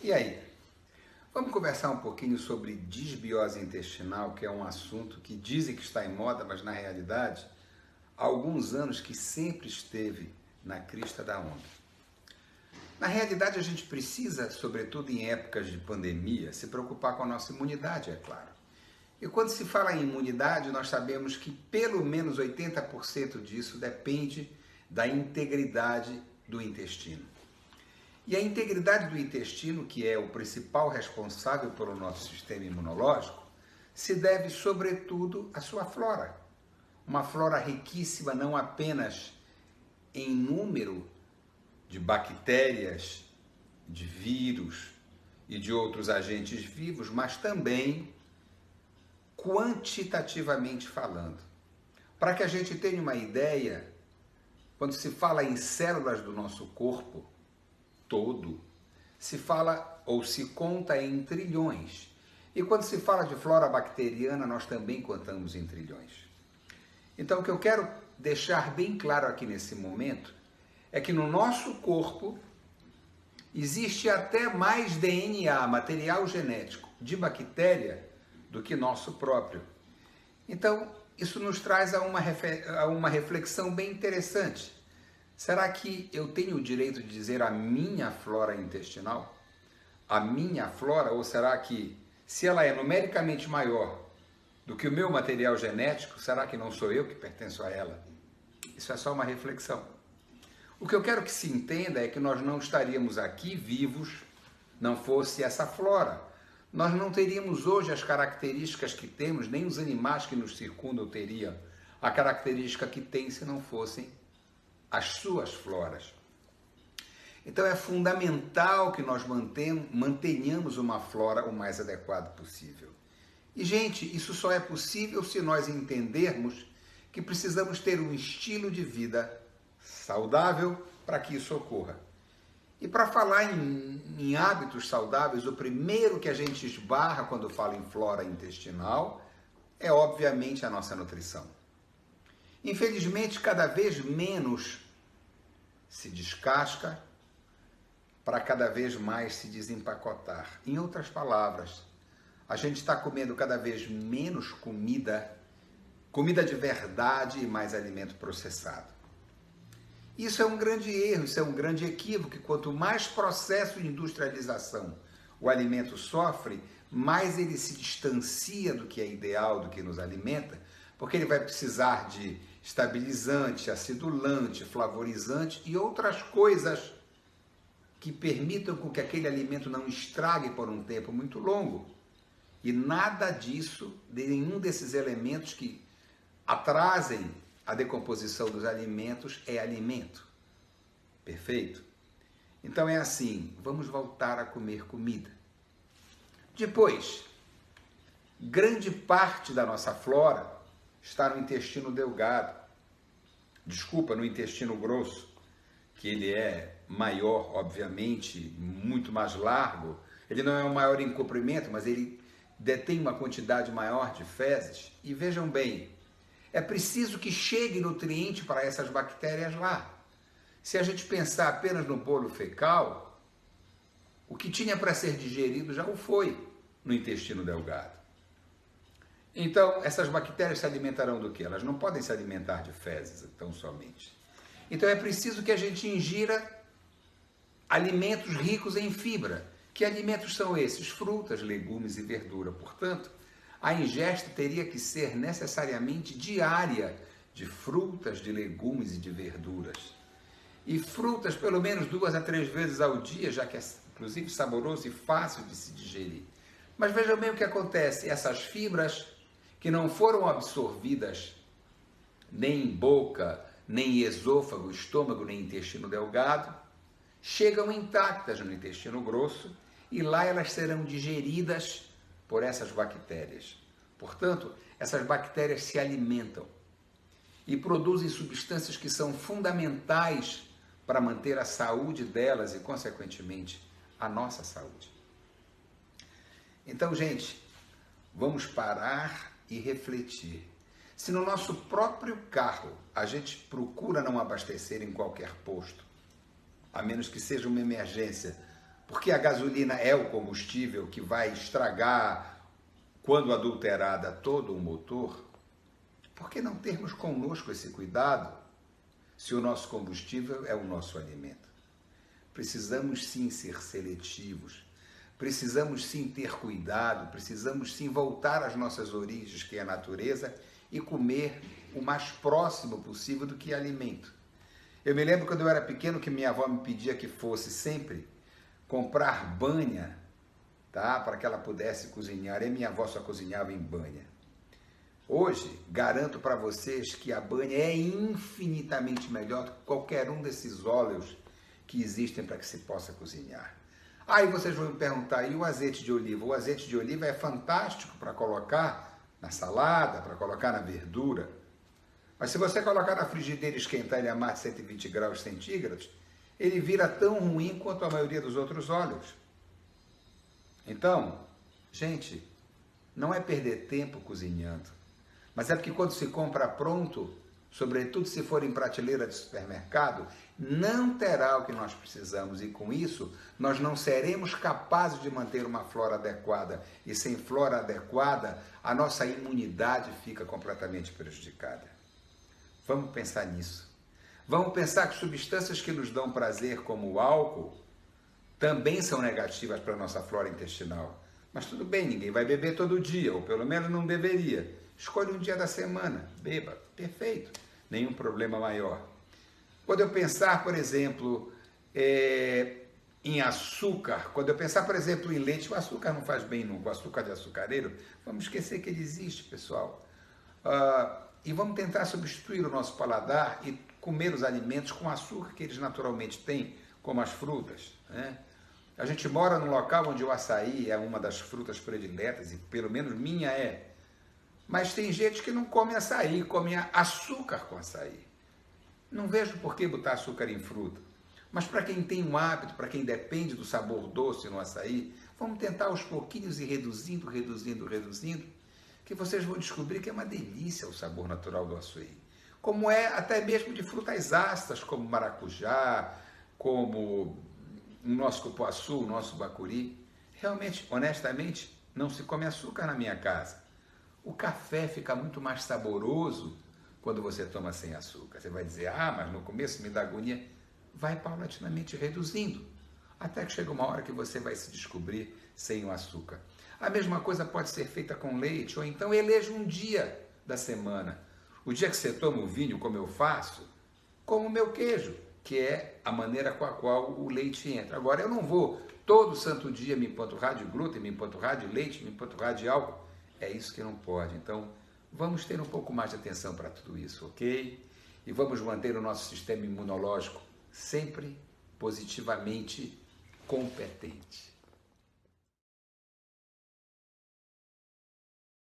E aí? Vamos conversar um pouquinho sobre disbiose intestinal, que é um assunto que dizem que está em moda, mas na realidade, há alguns anos que sempre esteve na crista da onda. Na realidade, a gente precisa, sobretudo em épocas de pandemia, se preocupar com a nossa imunidade, é claro. E quando se fala em imunidade, nós sabemos que pelo menos 80% disso depende da integridade do intestino. E a integridade do intestino, que é o principal responsável pelo nosso sistema imunológico, se deve sobretudo à sua flora. Uma flora riquíssima não apenas em número de bactérias, de vírus e de outros agentes vivos, mas também quantitativamente falando. Para que a gente tenha uma ideia, quando se fala em células do nosso corpo todo, se fala ou se conta em trilhões. E quando se fala de flora bacteriana, nós também contamos em trilhões. Então, o que eu quero deixar bem claro aqui nesse momento é que no nosso corpo existe até mais DNA, material genético, de bactéria do que nosso próprio. Então, isso nos traz a uma reflexão bem interessante. Será que eu tenho o direito de dizer a minha flora intestinal? A minha flora? Ou será que, se ela é numericamente maior do que o meu material genético, será que não sou eu que pertenço a ela? Isso é só uma reflexão. O que eu quero que se entenda é que nós não estaríamos aqui vivos não fosse essa flora. Nós não teríamos hoje as características que temos, nem os animais que nos circundam teriam a característica que tem se não fossem as suas floras. Então é fundamental que nós mantenhamos uma flora o mais adequada possível. E, gente, isso só é possível se nós entendermos que precisamos ter um estilo de vida saudável para que isso ocorra. E para falar em hábitos saudáveis, o primeiro que a gente esbarra quando fala em flora intestinal é, obviamente, a nossa nutrição. Infelizmente, cada vez menos se descasca para cada vez mais se desempacotar. Em outras palavras, a gente está comendo cada vez menos comida de verdade e mais alimento processado. Isso é um grande erro, isso é um grande equívoco, que quanto mais processo de industrialização o alimento sofre, mais ele se distancia do que é ideal, do que nos alimenta, porque ele vai precisar de estabilizante, acidulante, flavorizante e outras coisas que permitam com que aquele alimento não estrague por um tempo muito longo. E nada disso, nenhum desses elementos que atrasem a decomposição dos alimentos é alimento. Perfeito? Então é assim, vamos voltar a comer comida. Depois, grande parte da nossa flora está no intestino delgado. Desculpa, no intestino grosso, que ele é maior, obviamente, muito mais largo. Ele não é o maior em comprimento, mas ele detém uma quantidade maior de fezes. E vejam bem, é preciso que chegue nutriente para essas bactérias lá. Se a gente pensar apenas no bolo fecal, o que tinha para ser digerido já o foi no intestino delgado. Então, essas bactérias se alimentarão do quê? Elas não podem se alimentar de fezes tão somente. Então, é preciso que a gente ingira alimentos ricos em fibra. Que alimentos são esses? Frutas, legumes e verdura. Portanto, a ingesta teria que ser necessariamente diária de frutas, de legumes e de verduras. E frutas pelo menos 2 a 3 vezes ao dia, já que é inclusive saboroso e fácil de se digerir. Mas vejam bem o que acontece, essas fibras que não foram absorvidas nem em boca, nem em esôfago, estômago, nem intestino delgado, chegam intactas no intestino grosso e lá elas serão digeridas por essas bactérias. Portanto, essas bactérias se alimentam e produzem substâncias que são fundamentais para manter a saúde delas e, consequentemente, a nossa saúde. Então, gente, vamos parar e refletir. Se no nosso próprio carro a gente procura não abastecer em qualquer posto, a menos que seja uma emergência, porque a gasolina é o combustível que vai estragar, quando adulterada, todo o motor, por que não termos conosco esse cuidado se o nosso combustível é o nosso alimento? Precisamos sim ser seletivos, precisamos sim ter cuidado, precisamos sim voltar às nossas origens, que é a natureza, e comer o mais próximo possível do que alimento. Eu me lembro quando eu era pequeno que minha avó me pedia que fosse sempre comprar banha, tá? Para que ela pudesse cozinhar, e minha avó só cozinhava em banha. Hoje, garanto para vocês que a banha é infinitamente melhor do que qualquer um desses óleos que existem para que se possa cozinhar. Aí vocês vão me perguntar, e o azeite de oliva? O azeite de oliva é fantástico para colocar na salada, para colocar na verdura. Mas se você colocar na frigideira e esquentar ele a mais de 120 graus centígrados, ele vira tão ruim quanto a maioria dos outros óleos. Então, gente, não é perder tempo cozinhando, mas é porque quando se compra pronto, sobretudo se for em prateleira de supermercado, não terá o que nós precisamos e com isso nós não seremos capazes de manter uma flora adequada e sem flora adequada a nossa imunidade fica completamente prejudicada. Vamos pensar nisso. Vamos pensar que substâncias que nos dão prazer, como o álcool, também são negativas para a nossa flora intestinal. Mas tudo bem, ninguém vai beber todo dia, ou pelo menos não deveria. Escolha um dia da semana, beba, perfeito, nenhum problema maior. Quando eu pensar, por exemplo, em açúcar, quando eu pensar, por exemplo, em leite, o açúcar não faz bem nunca, o açúcar de açucareiro, vamos esquecer que ele existe, pessoal. E vamos tentar substituir o nosso paladar e comer os alimentos com açúcar que eles naturalmente têm, como as frutas, né? A gente mora num local onde o açaí é uma das frutas prediletas, e pelo menos minha é. Mas tem gente que não come açaí, come açúcar com açaí. Não vejo por que botar açúcar em fruta. Mas para quem tem um hábito, para quem depende do sabor doce no açaí, vamos tentar aos pouquinhos ir reduzindo, que vocês vão descobrir que é uma delícia o sabor natural do açaí. Como é até mesmo de frutas ácidas, como maracujá, como o nosso cupuaçu, o nosso bacuri. Realmente, honestamente, não se come açúcar na minha casa. O café fica muito mais saboroso quando você toma sem açúcar. Você vai dizer, mas no começo me dá agonia. Vai paulatinamente reduzindo, até que chega uma hora que você vai se descobrir sem o açúcar. A mesma coisa pode ser feita com leite, ou então eleja um dia da semana. O dia que você toma o vinho, como eu faço, como o meu queijo, que é a maneira com a qual o leite entra. Agora, eu não vou todo santo dia me empanturrar de glúten, me empanturrar de leite, me empanturrar de álcool. É isso que não pode. Então, vamos ter um pouco mais de atenção para tudo isso, ok? E vamos manter o nosso sistema imunológico sempre positivamente competente.